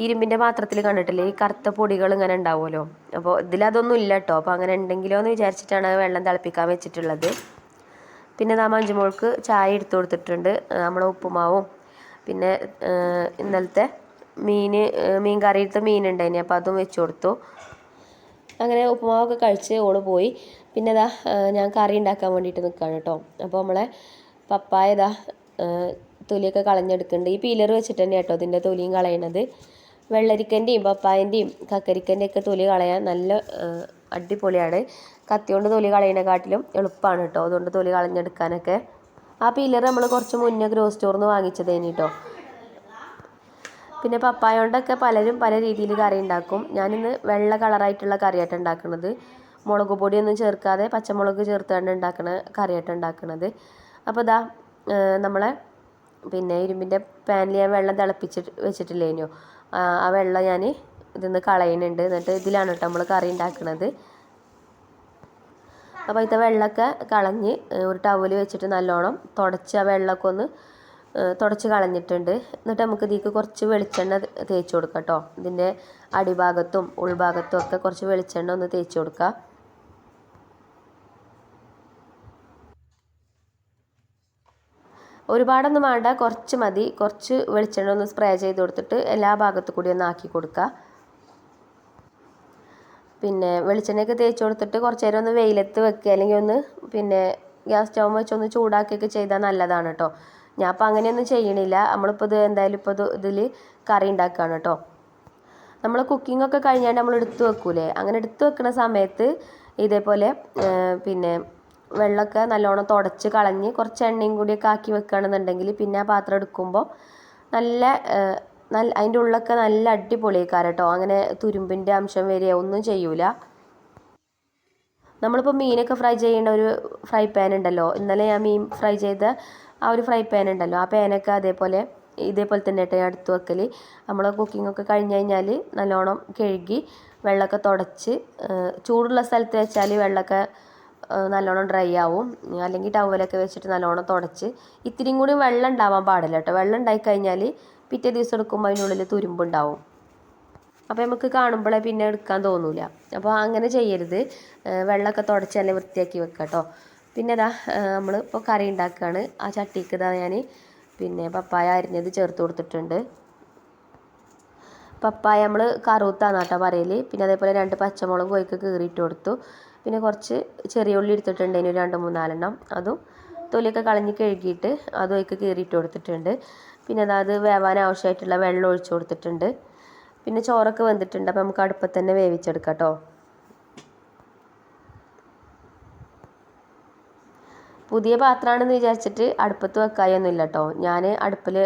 ഇരുമ്പിൻ്റെ പാത്രത്തിൽ കണ്ടിട്ടില്ലേ ഈ കറുത്ത പൊടികൾ ഇങ്ങനെ ഉണ്ടാവുമല്ലോ. അപ്പോൾ ഇതിലതൊന്നും ഇല്ല കേട്ടോ. അപ്പോൾ അങ്ങനെ ഉണ്ടെങ്കിലോ എന്ന് വിചാരിച്ചിട്ടാണ് വെള്ളം തിളപ്പിക്കാൻ വെച്ചിട്ടുള്ളത്. പിന്നെ നാം മഞ്ചുമോൾക്ക് ചായ എടുത്തു കൊടുത്തിട്ടുണ്ട്. നമ്മുടെ ഉപ്പുമാവും പിന്നെ ഇന്നലത്തെ മീൻ കറിയിലത്തെ മീനുണ്ടായിന്, അപ്പോൾ അതും വെച്ച് കൊടുത്തു. അങ്ങനെ ഉപ്പുമാവൊക്കെ കഴിച്ച് ഓള് പോയി. പിന്നെ ഇതാ ഞാൻ കറി ഉണ്ടാക്കാൻ വേണ്ടിയിട്ട് നിൽക്കുകയാണ് കേട്ടോ. അപ്പോൾ നമ്മളെ പപ്പായ ഇതാ തൊലിയൊക്കെ കളഞ്ഞെടുക്കുന്നുണ്ട്. ഈ പീലർ വെച്ചിട്ട് തന്നെ കേട്ടോ ഇതിൻ്റെ തൊലിയും കളയണത്. വെള്ളരിക്കൻ്റെയും പപ്പായൻ്റെയും കക്കരിക്കൻ്റെ ഒക്കെ തൊലി കളയാൻ നല്ല അടിപൊളിയാണ്. കത്തി കൊണ്ട് തൊലി കളയണേക്കാട്ടിലും എളുപ്പമാണ് കേട്ടോ അതുകൊണ്ട് തൊലി കളഞ്ഞെടുക്കാനൊക്കെ. ആ പീലർ നമ്മൾ കുറച്ച് മുന്നേ ഗ്രോസ് സ്റ്റോറിൽ നിന്ന് വാങ്ങിച്ചതേനി കേട്ടോ. പിന്നെ പപ്പായ കൊണ്ടൊക്കെ പലരും പല രീതിയിൽ കറി ഉണ്ടാക്കും. ഞാനിന്ന് വെള്ള കളറായിട്ടുള്ള കറിയായിട്ട് ഉണ്ടാക്കുന്നത്. മുളക് പൊടിയൊന്നും ചേർക്കാതെ പച്ചമുളക് ചേർത്തുകൊണ്ട് ഉണ്ടാക്കുന്ന കറിയായിട്ട് ഉണ്ടാക്കുന്നത്. അപ്പോൾ ഇതാ നമ്മളെ ഇരുമ്പിൻ്റെ പാനിൽ ഞാൻ വെള്ളം തിളപ്പിച്ചിട്ട് വെച്ചിട്ടില്ലേനോ, ആ വെള്ളം ഞാൻ ഇതിന്ന് കളയുന്നുണ്ട്. എന്നിട്ട് ഇതിലാണ് കേട്ടോ നമ്മൾ കറി ഉണ്ടാക്കുന്നത്. അപ്പോൾ ഇത്തെ വെള്ളമൊക്കെ കളഞ്ഞ് ഒരു ടവൽ വെച്ചിട്ട് നല്ലോണം തുടച്ച് ആ വെള്ളമൊക്കെ ഒന്ന് തുടച്ച് കളഞ്ഞിട്ടുണ്ട്. എന്നിട്ട് നമുക്ക് ഇതിലേക്ക് കുറച്ച് വെളിച്ചെണ്ണ തേച്ച് കൊടുക്കാം കേട്ടോ. ഇതിൻ്റെ അടിഭാഗത്തും ഉൾഭാഗത്തും ഒക്കെ കുറച്ച് വെളിച്ചെണ്ണ ഒന്ന് തേച്ച് കൊടുക്കുക. ഒരുപാടൊന്നും വേണ്ട, കുറച്ച് മതി. കുറച്ച് വെളിച്ചെണ്ണ ഒന്ന് സ്പ്രേ ചെയ്ത് കൊടുത്തിട്ട് എല്ലാ ഭാഗത്തു കൂടി ഒന്ന് ആക്കി കൊടുക്കുക. പിന്നെ വെളിച്ചെണ്ണയൊക്കെ തേച്ച് കൊടുത്തിട്ട് കുറച്ച് നേരം ഒന്ന് വെയിലത്ത് വെക്കുക, അല്ലെങ്കിൽ ഒന്ന് ഗ്യാസ് സ്റ്റൗ വെച്ചൊന്ന് ചൂടാക്കിയൊക്കെ ചെയ്താൽ നല്ലതാണ് കേട്ടോ. ഞാൻ അപ്പോൾ അങ്ങനെയൊന്നും ചെയ്യണില്ല. നമ്മളിപ്പോൾ ഇത് എന്തായാലും ഇതിൽ കറി ഉണ്ടാക്കുകയാണ് കേട്ടോ. നമ്മൾ കുക്കിങ്ങൊക്കെ കഴിഞ്ഞാൽ നമ്മൾ എടുത്ത് വെക്കൂലേ, അങ്ങനെ എടുത്ത് വെക്കുന്ന സമയത്ത് ഇതേപോലെ വെള്ളമൊക്കെ നല്ലോണം തുടച്ച് കളഞ്ഞ് കുറച്ച് എണ്ണയും കൂടിയൊക്കെ ആക്കി വെക്കുകയാണെന്നുണ്ടെങ്കിൽ പിന്നെ ആ പാത്രം എടുക്കുമ്പോൾ നല്ല അതിൻ്റെ ഉള്ളൊക്കെ നല്ല അടിപൊളിയായിക്കാരം കേട്ടോ. അങ്ങനെ തുരുമ്പിൻ്റെ അംശം വരിക ഒന്നും ചെയ്യൂല. നമ്മളിപ്പോൾ മീനൊക്കെ ഫ്രൈ ചെയ്യുന്ന ഒരു ഫ്രൈ പാൻ ഉണ്ടല്ലോ, ഇന്നലെ ഞാൻ മീൻ ഫ്രൈ ചെയ്ത ആ ഒരു ഫ്രൈ പാൻ ഉണ്ടല്ലോ, ആ പാനൊക്കെ ഇതേപോലെ തന്നെ കേട്ടോ അടുത്ത് വെക്കൽ. നമ്മൾ കുക്കിങ്ങൊക്കെ കഴിഞ്ഞ് കഴിഞ്ഞാൽ നല്ലോണം കഴുകി വെള്ളമൊക്കെ തുടച്ച് ചൂടുള്ള സ്ഥലത്ത് വെച്ചാൽ വെള്ളമൊക്കെ നല്ലോണം ഡ്രൈ ആവും. അല്ലെങ്കിൽ ടവലൊക്കെ വെച്ചിട്ട് നല്ലോണം തുടച്ച്, ഇത്തിരിയും കൂടി വെള്ളം ഉണ്ടാവാൻ പാടില്ല കേട്ടോ. വെള്ളം ഉണ്ടായിക്കഴിഞ്ഞാൽ പിറ്റേ ദിവസം എടുക്കുമ്പോൾ അതിനുള്ളിൽ തുരുമ്പുണ്ടാവും. അപ്പോൾ നമുക്ക് കാണുമ്പോഴേ പിന്നെ എടുക്കാൻ തോന്നില്ല. അപ്പോൾ അങ്ങനെ ചെയ്യരുത്. വെള്ളമൊക്കെ തുടച്ച് നല്ല വൃത്തിയാക്കി വെക്കുക കേട്ടോ. പിന്നെ നമ്മൾ ഇപ്പോൾ കറി ഉണ്ടാക്കുകയാണ്. ആ ചട്ടിക്ക് ഞാൻ പിന്നെ പപ്പായ അരിഞ്ഞത് ചേർത്ത് കൊടുത്തിട്ടുണ്ട്. പപ്പായ നമ്മൾ കറുത്താന്ന് കേട്ടോ പറയൽ. പിന്നെ അതേപോലെ 2 പച്ചമുളക് കോഴിക്ക് കീറിയിട്ട് കൊടുത്തു. പിന്നെ കുറച്ച് ചെറിയ ഉള്ളി എടുത്തിട്ടുണ്ട്, ഇനി 2-3-4 അതും തൊലിയൊക്കെ കളഞ്ഞ് കഴുകിയിട്ട് അതും അതിലേക്ക് കീറിയിട്ട് കൊടുത്തിട്ടുണ്ട്. പിന്നെ അത് വേവാൻ ആവശ്യമായിട്ടുള്ള വെള്ളം ഒഴിച്ചു കൊടുത്തിട്ടുണ്ട്. പിന്നെ ചോറൊക്കെ വെന്തിട്ടുണ്ട്. അപ്പോൾ നമുക്ക് അടുപ്പത്ത് തന്നെ വേവിച്ചെടുക്കാം കേട്ടോ. പുതിയ പാത്രമാണെന്ന് വിചാരിച്ചിട്ട് അടുപ്പത്ത് വെക്കാനൊന്നുമില്ല കേട്ടോ. ഞാൻ അടുപ്പിൽ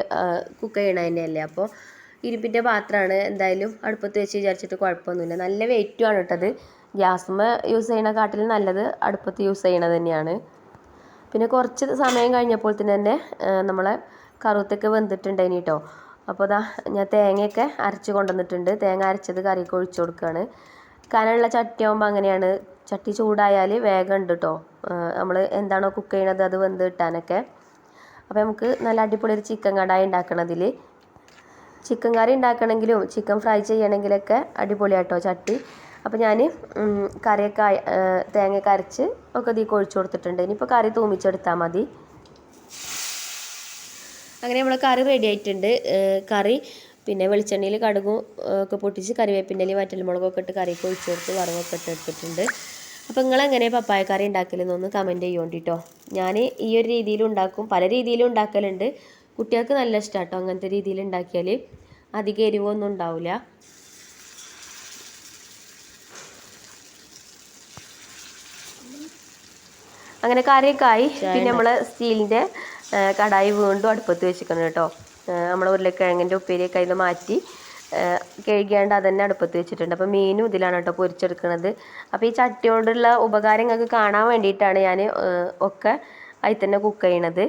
കുക്ക് ചെയ്യണ തന്നെയല്ലേ, അപ്പോൾ ഇരുമ്പിൻ്റെ പാത്രമാണ്, എന്തായാലും അടുപ്പത്ത് വെച്ച് വിചാരിച്ചിട്ട് കുഴപ്പമൊന്നുമില്ല. നല്ല വെയിറ്റുമാണ് കേട്ടത്. ഗ്യാസുമ്മ യൂസ് ചെയ്യണക്കാട്ടിലും നല്ലത് അടുപ്പത്ത് യൂസ് ചെയ്യണത് തന്നെയാണ്. പിന്നെ കുറച്ച് സമയം കഴിഞ്ഞപ്പോൾ തന്നെ നമ്മളെ കറുത്തൊക്കെ വെന്തിട്ടുണ്ടായിന് കേട്ടോ. അപ്പോൾ ഞാൻ തേങ്ങയൊക്കെ അരച്ച് കൊണ്ടുവന്നിട്ടുണ്ട്. തേങ്ങ അരച്ചത് കറിയൊക്കെ ഒഴിച്ചു കൊടുക്കുകയാണ്. കനമുള്ള ചട്ടിയാകുമ്പോൾ അങ്ങനെയാണ്, ചട്ടി ചൂടായാൽ വേഗം ഉണ്ട് കേട്ടോ. നമ്മൾ എന്താണോ കുക്ക് ചെയ്യണത് അത് വെന്ത് കിട്ടാനൊക്കെ. അപ്പോൾ നമുക്ക് നല്ല അടിപൊളി ഒരു ചിക്കൻ കടായി ഉണ്ടാക്കണതിൽ. ചിക്കൻ കറി ഉണ്ടാക്കണമെങ്കിലും ചിക്കൻ ഫ്രൈ ചെയ്യണമെങ്കിലൊക്കെ അടിപൊളിയാട്ടോ ചട്ടി. അപ്പോൾ ഞാൻ കറിയൊക്കെ തേങ്ങയൊക്കെ അരച്ച് ഒക്കെ ഇതിൽ ഒഴിച്ചു കൊടുത്തിട്ടുണ്ട്. ഇനിയിപ്പോൾ കറി തൂമിച്ചെടുത്താൽ മതി. അങ്ങനെ നമ്മൾ കറി റെഡി ആയിട്ടുണ്ട്. കറി പിന്നെ വെളിച്ചെണ്ണയിൽ കടുകും ഒക്കെ പൊട്ടിച്ച് കറിവേപ്പിൻ്റെ ഇലയും വറ്റൽമുളകൊക്കെ ഇട്ട് കറിയൊക്കെ ഒഴിച്ചു കൊടുത്ത് വറവൊക്കെ ഇട്ട് എടുത്തിട്ടുണ്ട്. അപ്പോൾ നിങ്ങളെങ്ങനെ പപ്പായ കറി ഉണ്ടാക്കലെന്നൊന്ന് കമൻറ്റ് ചെയ്യുകൊണ്ടിട്ടോ. ഞാൻ ഈ ഒരു രീതിയിൽ ഉണ്ടാക്കും, പല രീതിയിലും ഉണ്ടാക്കലുണ്ട്. കുട്ടികൾക്ക് നല്ല ഇഷ്ടമാണ് കേട്ടോ അങ്ങനത്തെ രീതിയിൽ ഉണ്ടാക്കിയാൽ. അധികം എരിവൊന്നും ഉണ്ടാവില്ല. അങ്ങനെ കറിയൊക്കെ ആയി. പിന്നെ നമ്മൾ സ്റ്റീലിൻ്റെ കടായി വീണ്ടും അടുപ്പത്ത് വെച്ചിരിക്കണം കേട്ടോ. നമ്മൾ ഉരുളക്കിഴങ്ങിൻ്റെ ഉപ്പേരിയൊക്കെ അതിൽ മാറ്റി കഴുകിയാണ്ട് അതന്നെ അടുപ്പത്ത് വെച്ചിട്ടുണ്ട്. അപ്പോൾ മീനും ഇതിലാണ് കേട്ടോ പൊരിച്ചെടുക്കുന്നത്. അപ്പോൾ ഈ ചട്ടി കൊണ്ടുള്ള ഉപകാരം നിങ്ങൾക്ക് കാണാൻ വേണ്ടിയിട്ടാണ് ഞാൻ ഒക്കെ അതിൽ തന്നെ കുക്ക് ചെയ്യണത്.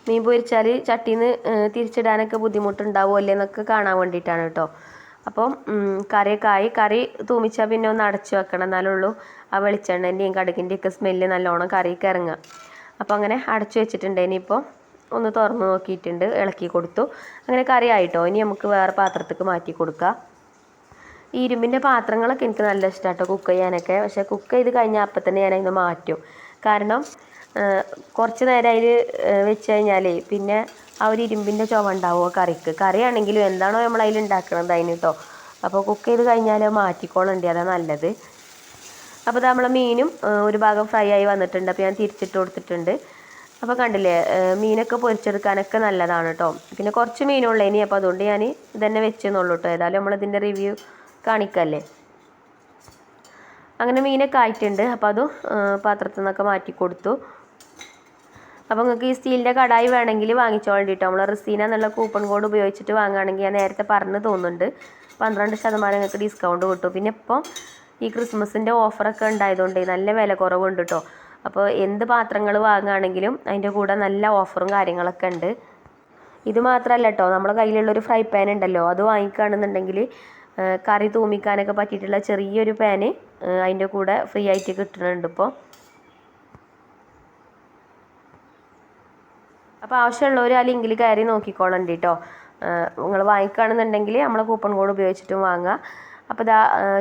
മീൻ പൊരിച്ചാൽ ചട്ടിയിൽ നിന്ന് തിരിച്ചിടാനൊക്കെ ബുദ്ധിമുട്ടുണ്ടാവുമല്ലേ എന്നൊക്കെ കാണാൻ വേണ്ടിയിട്ടാണ് കേട്ടോ. അപ്പം കറിയൊക്കെ ആയി. കറി തൂമിച്ചാൽ പിന്നെ ഒന്ന് അടച്ചു വെക്കണം, എന്നാലുള്ളൂ ആ വെളിച്ചെണ്ണൻ്റെയും കടുകിൻ്റെയൊക്കെ സ്മെല്ല് നല്ലോണം കറിക്ക് ഇറങ്ങുക. അപ്പോൾ അങ്ങനെ അടച്ചു വെച്ചിട്ടുണ്ട്. ഇനിയിപ്പോൾ ഒന്ന് തുറന്ന് നോക്കിയിട്ടുണ്ട്, ഇളക്കി കൊടുത്തു. അങ്ങനെ കറി ആയിട്ടോ. ഇനി നമുക്ക് വേറെ പാത്രത്തേക്ക് മാറ്റി കൊടുക്കാം. ഈ ഇരുമ്പിൻ്റെ പാത്രങ്ങളൊക്കെ എനിക്ക് നല്ല ഇഷ്ടമാണ് കേട്ടോ കുക്ക് ചെയ്യാനൊക്കെ. പക്ഷേ കുക്ക് ചെയ്ത് കഴിഞ്ഞാൽ അപ്പം തന്നെ ഞാൻ അതിന് മാറ്റും. കാരണം കുറച്ച് നേരം അതിൽ വെച്ച് കഴിഞ്ഞാൽ പിന്നെ ആ ഒരു ഇരുമ്പിൻ്റെ ചുവ ഉണ്ടാവുമോ കറിക്ക്. കറിയാണെങ്കിലും എന്താണോ നമ്മൾ അതിൽ ഉണ്ടാക്കുന്നത് അതിന് കേട്ടോ. അപ്പോൾ കുക്ക് ചെയ്ത് കഴിഞ്ഞാൽ മാറ്റിക്കോളുണ്ട്, അതാണ് നല്ലത്. അപ്പോൾ നമ്മളെ മീനും ഒരു ഭാഗം ഫ്രൈ ആയി വന്നിട്ടുണ്ട്. അപ്പോൾ ഞാൻ തിരിച്ചിട്ട് കൊടുത്തിട്ടുണ്ട്. അപ്പോൾ കണ്ടില്ലേ, മീനൊക്കെ പൊരിച്ചെടുക്കാനൊക്കെ നല്ലതാണ് കേട്ടോ. പിന്നെ കുറച്ച് മീനുള്ളൂ ഇനി, അപ്പോൾ അതുകൊണ്ട് ഞാൻ ഇതന്നെ വെച്ചെന്നുള്ളൂ കേട്ടോ. ഏതായാലും നമ്മളിതിൻ്റെ റിവ്യൂ കാണിക്കല്ലേ. അങ്ങനെ മീനൊക്കെ ആയിട്ടുണ്ട്. അപ്പോൾ അതും പാത്രത്തിൽ നിന്നൊക്കെ മാറ്റി കൊടുത്തു. അപ്പോൾ നിങ്ങൾക്ക് ഈ സ്റ്റീലിൻ്റെ കടായി വേണമെങ്കിൽ വാങ്ങിച്ചോളണ്ടി കേട്ടോ. നമ്മൾ റസീന എന്നുള്ള കൂപ്പൺ കോഡ് ഉപയോഗിച്ചിട്ട് വാങ്ങുകയാണെങ്കിൽ ഞാൻ നേരത്തെ പറഞ്ഞു തോന്നുന്നുണ്ട് 12% നിങ്ങൾക്ക് ഡിസ്കൗണ്ട് കിട്ടും. പിന്നെ ഇപ്പം ഈ ക്രിസ്മസിൻ്റെ ഓഫറൊക്കെ ഉണ്ടായതുകൊണ്ട് നല്ല വില കുറവുണ്ട് കേട്ടോ. അപ്പോൾ എന്ത് പാത്രങ്ങൾ വാങ്ങുകയാണെങ്കിലും അതിൻ്റെ കൂടെ നല്ല ഓഫറും കാര്യങ്ങളൊക്കെ ഉണ്ട്. ഇത് മാത്രമല്ല കേട്ടോ, നമ്മുടെ കയ്യിലുള്ളൊരു ഫ്രൈ പാൻ ഉണ്ടല്ലോ, അത് വാങ്ങിക്കുകയാണെന്നുണ്ടെങ്കിൽ കറി തൂമിക്കാനൊക്കെ പറ്റിയിട്ടുള്ള ചെറിയൊരു പാന് അതിൻ്റെ കൂടെ ഫ്രീ ആയിട്ട് കിട്ടുന്നുണ്ട് ഇപ്പോൾ. അപ്പോൾ ആവശ്യമുള്ളവർ ആ ലിങ്കിൽ കയറി നോക്കിക്കോളണ്ടി കേട്ടോ. നിങ്ങൾ വാങ്ങിക്കുകയാണെന്നുണ്ടെങ്കിൽ നമ്മളെ കൂപ്പൺ കോഡ് ഉപയോഗിച്ചിട്ടും വാങ്ങുക. അപ്പോൾ ഇതാ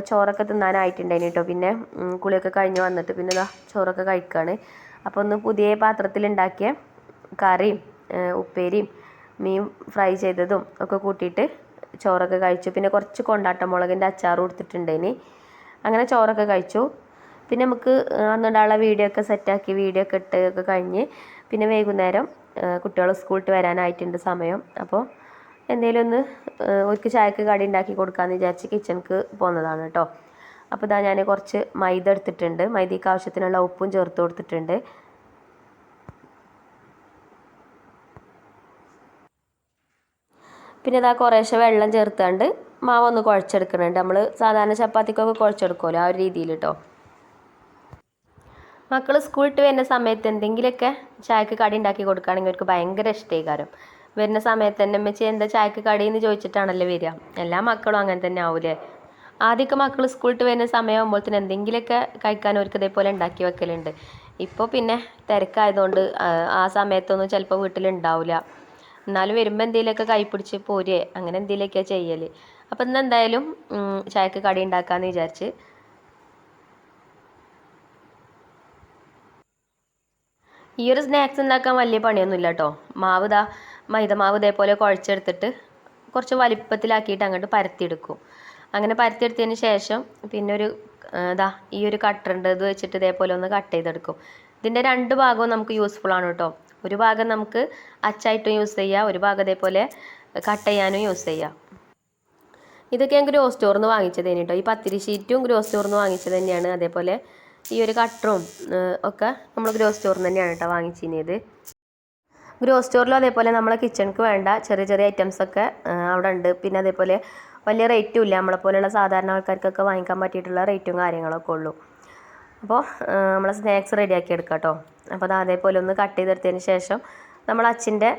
ചോറൊക്കെ തിന്നാനായിട്ടുണ്ടായിന് കേട്ടോ. പിന്നെ കുളിയൊക്കെ കഴിഞ്ഞ് വന്നിട്ട് പിന്നെ ഇതാ ചോറൊക്കെ കഴിക്കുകയാണ്. അപ്പോൾ ഒന്ന് പുതിയ പാത്രത്തിലുണ്ടാക്കിയ കറിയും ഉപ്പേരിയും മീൻ ഫ്രൈ ചെയ്തതും ഒക്കെ കൂട്ടിയിട്ട് ചോറൊക്കെ കഴിച്ചു. പിന്നെ കുറച്ച് കൊണ്ടാട്ടമുളകിൻ്റെ അച്ചാറും കൊടുത്തിട്ടുണ്ടേനി. അങ്ങനെ ചോറൊക്കെ കഴിച്ചു. പിന്നെ നമുക്ക് അന്നുണ്ടായുള്ള വീഡിയോ ഒക്കെ സെറ്റാക്കി വീഡിയോ ഒക്കെ ഇട്ട് ഒക്കെ കഴിഞ്ഞ് പിന്നെ വൈകുന്നേരം കുട്ടികൾ സ്കൂളിട്ട് വരാനായിട്ടുണ്ട് സമയം. അപ്പോൾ എന്തെങ്കിലും ഒന്ന് ഒരു ചായക്ക് കടി ഉണ്ടാക്കി കൊടുക്കാമെന്ന് വിചാരിച്ച് കിച്ചണിക്ക് പോകുന്നതാണ് കേട്ടോ. അപ്പോൾ ഇതാ ഞാൻ കുറച്ച് മൈദ എടുത്തിട്ടുണ്ട്. മൈദയ്ക്ക് ആവശ്യത്തിനുള്ള ഉപ്പും ചേർത്ത് കൊടുത്തിട്ടുണ്ട്. പിന്നെ ഇതാ കുറേശ്ശെ വെള്ളം ചേർത്താണ്ട് മാവൊന്ന് കുഴച്ചെടുക്കുന്നുണ്ട്. നമ്മൾ സാധാരണ ചപ്പാത്തിക്കൊക്കെ കുഴച്ചെടുക്കുമല്ലോ, ആ ഒരു രീതിയിൽ കേട്ടോ. മക്കൾ സ്കൂളിട്ട് വരുന്ന സമയത്ത് എന്തെങ്കിലുമൊക്കെ ചായക്ക് കടി ഉണ്ടാക്കി കൊടുക്കുകയാണെങ്കിൽ അവർക്ക് ഭയങ്കര ഇഷ്ടമായിക്കാരം. വരുന്ന സമയത്ത് തന്നെ അമ്മച്ചി എന്താ ചായക്ക് കടി എന്ന് ചോദിച്ചിട്ടാണല്ലോ വരിക. എല്ലാ മക്കളും അങ്ങനെ തന്നെ ആവൂലേ. ആദ്യമൊക്കെ മക്കൾ സ്കൂളിട്ട് വരുന്ന സമയമാകുമ്പോഴത്തേന് എന്തെങ്കിലുമൊക്കെ കഴിക്കാൻ അവർക്ക് ഇതേപോലെ ഉണ്ടാക്കി വെക്കലുണ്ട്. ഇപ്പോൾ പിന്നെ തിരക്കായതുകൊണ്ട് ആ സമയത്തൊന്നും ചിലപ്പോൾ വീട്ടിലുണ്ടാവില്ല. എന്നാലും വരുമ്പോൾ എന്തെങ്കിലുമൊക്കെ കൈ പിടിച്ച് പോരുകയെ അങ്ങനെ എന്തെങ്കിലുമൊക്കെയാണ് ചെയ്യൽ. അപ്പം ഇന്ന് എന്തായാലും ചായക്ക് കടി ഉണ്ടാക്കാമെന്ന് വിചാരിച്ച്. ഈ ഒരു സ്നാക്സ് ഉണ്ടാക്കാൻ വലിയ പണിയൊന്നുമില്ല കേട്ടോ. മൈദമാവ് ഇതേപോലെ കുഴച്ചെടുത്തിട്ട് കുറച്ച് വലിപ്പത്തിലാക്കിയിട്ട് അങ്ങോട്ട് പരത്തിയെടുക്കും. അങ്ങനെ പരത്തിയെടുത്തതിന് ശേഷം പിന്നെ ഈ ഒരു കട്ടറുണ്ട്, ഇത് വെച്ചിട്ട് ഇതേപോലെ ഒന്ന് കട്ട് ചെയ്തെടുക്കും. ഇതിൻ്റെ 2 ഭാഗവും നമുക്ക് യൂസ്ഫുൾ ആണ് കേട്ടോ. ഒരു ഭാഗം നമുക്ക് അച്ചായിട്ടും യൂസ് ചെയ്യാം, ഒരു ഭാഗം ഇതേപോലെ കട്ട് ചെയ്യാനും യൂസ് ചെയ്യാം. ഇതൊക്കെ ഞങ്ങൾക്ക് ഗ്രോ സ്റ്റോറിൽ നിന്ന് വാങ്ങിച്ചതേനെ കേട്ടോ. ഈ പത്തിരി ഷീറ്റും ഗ്രോ സ്റ്റോറിൽ നിന്ന് വാങ്ങിച്ചത് തന്നെയാണ്. അതേപോലെ ഈ ഒരു കട്ടറും ഒക്കെ നമ്മൾ ഗ്രോ സ്റ്റോറിൽ നിന്ന് തന്നെയാണ് കേട്ടോ വാങ്ങിച്ചിരുന്നത്. ഗ്രോ സ്റ്റോറിലും അതേപോലെ നമ്മളെ കിച്ചണിക്ക് വേണ്ട ചെറിയ ചെറിയ ഐറ്റംസൊക്കെ അവിടെ ഉണ്ട്. പിന്നെ അതേപോലെ വലിയ റേറ്റും ഇല്ല, നമ്മളെപ്പോലെയുള്ള സാധാരണ ആൾക്കാർക്കൊക്കെ വാങ്ങിക്കാൻ പറ്റിയിട്ടുള്ള റേറ്റും കാര്യങ്ങളൊക്കെ ഉള്ളൂ. അപ്പോൾ നമ്മൾ സ്നാക്സ് റെഡിയാക്കി എടുക്കാം കേട്ടോ. അപ്പോൾ അത് അതേപോലെ ഒന്ന് കട്ട് ചെയ്തെടുത്തതിന് ശേഷം നമ്മൾ അച്ചിൻ്റെ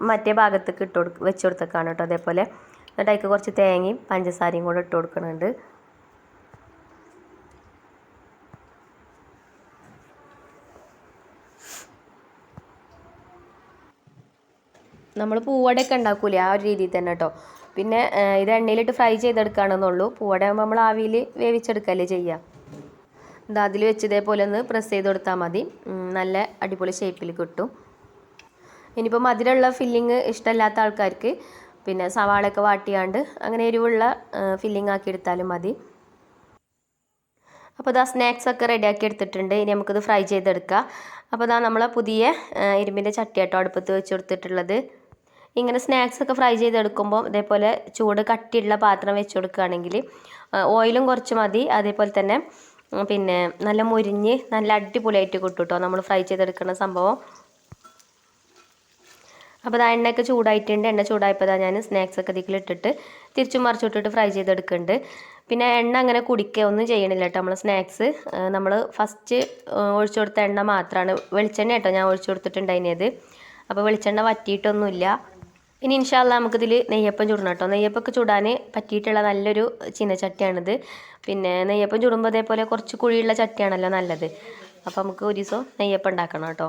മറ്റേ ഭാഗത്തേക്ക് വെച്ച് കൊടുത്തേക്കാണ് കേട്ടോ. അതേപോലെ എന്നിട്ട് അതിലേക്ക് കുറച്ച് തേങ്ങയും പഞ്ചസാരയും കൂടെ ഇട്ട് കൊടുക്കുന്നുണ്ട്. നമ്മൾ പൂവടയൊക്കെ ഉണ്ടാക്കൂലേ, ആ ഒരു രീതിയിൽ തന്നെ കേട്ടോ. പിന്നെ ഇത് എണ്ണയിലിട്ട് ഫ്രൈ ചെയ്തെടുക്കുകയാണെന്നുള്ളൂ. പൂവട ആകുമ്പോൾ നമ്മൾ ആവിയിൽ വേവിച്ചെടുക്കല്ലേ ചെയ്യുക. ഇത് അതിൽ വെച്ച് ഇതേപോലെ ഒന്ന് പ്രസ് ചെയ്ത് കൊടുത്താൽ മതി. നല്ല അടിപൊളി ഷേപ്പിൽ കിട്ടും. ഇനിയിപ്പോൾ മധുരമുള്ള ഫില്ലിങ് ഇഷ്ടമില്ലാത്ത ആൾക്കാർക്ക് പിന്നെ സവാളയൊക്കെ വാട്ടിയാണ്ട് അങ്ങനെ എരിവുള്ള ഫില്ലിങ് ആക്കി എടുത്താലും മതി. അപ്പോൾ ഇതാ സ്നാക്സ് ഒക്കെ റെഡിയാക്കി എടുത്തിട്ടുണ്ട്. ഇനി നമുക്കിത് ഫ്രൈ ചെയ്തെടുക്കാം. അപ്പോൾ ഇതാ നമ്മൾ പുതിയ ഇരുമ്പിൻ്റെ ചട്ടിയാട്ടോ അടുപ്പത്ത് വെച്ച് കൊടുത്തിട്ടുള്ളത്. ഇങ്ങനെ സ്നാക്സ് ഒക്കെ ഫ്രൈ ചെയ്തെടുക്കുമ്പോൾ ഇതേപോലെ ചൂട് കട്ടിയുള്ള പാത്രം വെച്ച് കൊടുക്കുകയാണെങ്കിൽ ഓയിലും കുറച്ച് മതി. അതേപോലെ തന്നെ പിന്നെ നല്ല മുരിഞ്ഞ് നല്ല അടിപൊളിയായിട്ട് കിട്ടും കേട്ടോ നമ്മൾ ഫ്രൈ ചെയ്തെടുക്കുന്ന സംഭവം. അപ്പോൾ അത് എണ്ണയൊക്കെ ചൂടായിട്ടുണ്ട്. എണ്ണ ചൂടായപ്പോൾ ഞാൻ സ്നാക്സ് ഒക്കെ ഇതിലിട്ടിട്ട് തിരിച്ചും മറിച്ചിട്ടിട്ട് ഫ്രൈ ചെയ്തെടുക്കുന്നുണ്ട്. പിന്നെ എണ്ണ അങ്ങനെ കുടിക്കുക ഒന്നും ചെയ്യണില്ല കേട്ടോ. നമ്മൾ സ്നാക്സ് നമ്മൾ ഫസ്റ്റ് ഒഴിച്ചു കൊടുത്ത എണ്ണ മാത്രമാണ്, വെളിച്ചെണ്ണ കേട്ടോ ഞാൻ ഒഴിച്ചു കൊടുത്തിട്ടുണ്ടായിരുന്നത്. അപ്പോൾ വെളിച്ചെണ്ണ വറ്റിയിട്ടൊന്നുമില്ല. ഇനി ഇൻഷാ അല്ലാ നമുക്കിതിൽ നെയ്യപ്പം ചുടണം കേട്ടോ. നെയ്യപ്പൊക്കെ ചുടാൻ പറ്റിയിട്ടുള്ള നല്ലൊരു ചീനച്ചട്ടിയാണിത്. പിന്നെ നെയ്യപ്പം ചുടുമ്പോൾ അതേപോലെ കുറച്ച് കുഴിയുള്ള ചട്ടിയാണല്ലോ നല്ലത്. അപ്പോൾ നമുക്ക് ഒരു ദിവസം നെയ്യപ്പം ഉണ്ടാക്കണം കേട്ടോ.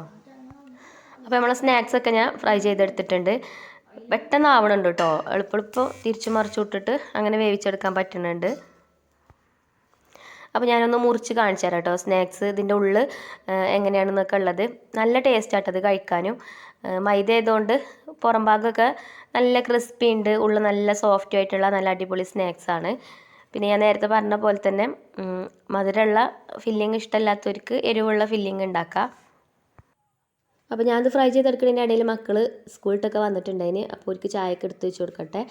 അപ്പോൾ നമ്മൾ സ്നാക്സൊക്കെ ഞാൻ ഫ്രൈ ചെയ്തെടുത്തിട്ടുണ്ട്. പെട്ടെന്ന് ആവണുണ്ട് കേട്ടോ. എളുപ്പം തിരിച്ചു മറിച്ചു വിട്ടിട്ട് അങ്ങനെ വേവിച്ചെടുക്കാൻ പറ്റുന്നുണ്ട്. അപ്പോൾ ഞാനൊന്ന് മുറിച്ച് കാണിച്ചു തരാം കേട്ടോ സ്നാക്സ് ഇതിൻ്റെ ഉള്ളിൽ എങ്ങനെയാണെന്നൊക്കെ ഉള്ളത്. നല്ല ടേസ്റ്റ് ആട്ടത് കഴിക്കാനും. മൈദ ആയതുകൊണ്ട് പുറം ഭാഗമൊക്കെ നല്ല ക്രിസ്പി ഉണ്ട്, ഉള്ളിൽ നല്ല സോഫ്റ്റ് ആയിട്ടുള്ള നല്ല അടിപൊളി സ്നാക്സാണ്. പിന്നെ ഞാൻ നേരത്തെ പറഞ്ഞ പോലെ തന്നെ മധുരമുള്ള ഫില്ലിങ് ഇഷ്ടമില്ലാത്തവർക്ക് എരിവുള്ള ഫില്ലിങ് ഉണ്ടാക്കാം. അപ്പോൾ ഞാനത് ഫ്രൈ ചെയ്തെടുക്കുന്നതിൻ്റെ ഇടയിൽ മക്കൾ സ്കൂളിട്ടൊക്കെ വന്നിട്ടുണ്ടായിന്. അപ്പോൾ അവർക്ക് ചായയൊക്കെ എടുത്ത് വെച്ച് കൊടുക്കട്ടെ.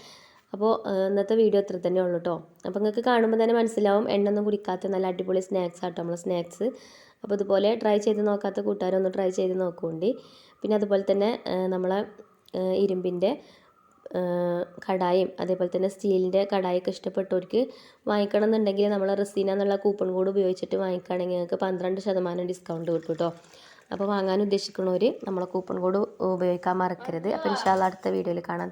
അപ്പോൾ ഇന്നത്തെ വീഡിയോ അത്ര തന്നെ ഉള്ളൂ കേട്ടോ. അപ്പോൾ നിങ്ങൾക്ക് കാണുമ്പോൾ തന്നെ മനസ്സിലാവും എണ്ണൊന്നും കുടിക്കാത്ത നല്ല അടിപൊളി സ്നാക്സ് ആട്ടോ നമ്മൾ സ്നാക്സ്. അപ്പോൾ ഇതുപോലെ ട്രൈ ചെയ്ത് നോക്കാത്ത കൂട്ടുകാരൊന്ന് ട്രൈ ചെയ്ത് നോക്കുകൊണ്ട്. പിന്നെ അതുപോലെ തന്നെ നമ്മളെ ഇരുമ്പിൻ്റെ കടായും അതേപോലെ തന്നെ സ്റ്റീലിൻ്റെ കടായൊക്കെ ഇഷ്ടപ്പെട്ടവർക്ക് വാങ്ങിക്കണം എന്നുണ്ടെങ്കിൽ നമ്മൾ റസീന എന്നുള്ള കൂപ്പൺ കോഡ് ഉപയോഗിച്ചിട്ട് വാങ്ങിക്കുകയാണെങ്കിൽ നിങ്ങൾക്ക് 12% ഡിസ്കൗണ്ട് കിട്ടും കേട്ടോ. അപ്പോൾ വാങ്ങാൻ ഉദ്ദേശിക്കുന്നവർ നമ്മളെ കൂപ്പൺ കോഡ് ഉപയോഗിക്കാൻ മറക്കരുത്. അപ്പോൾ ഇൻഷാ അല്ലാ അടുത്ത വീഡിയോയിൽ കാണാം.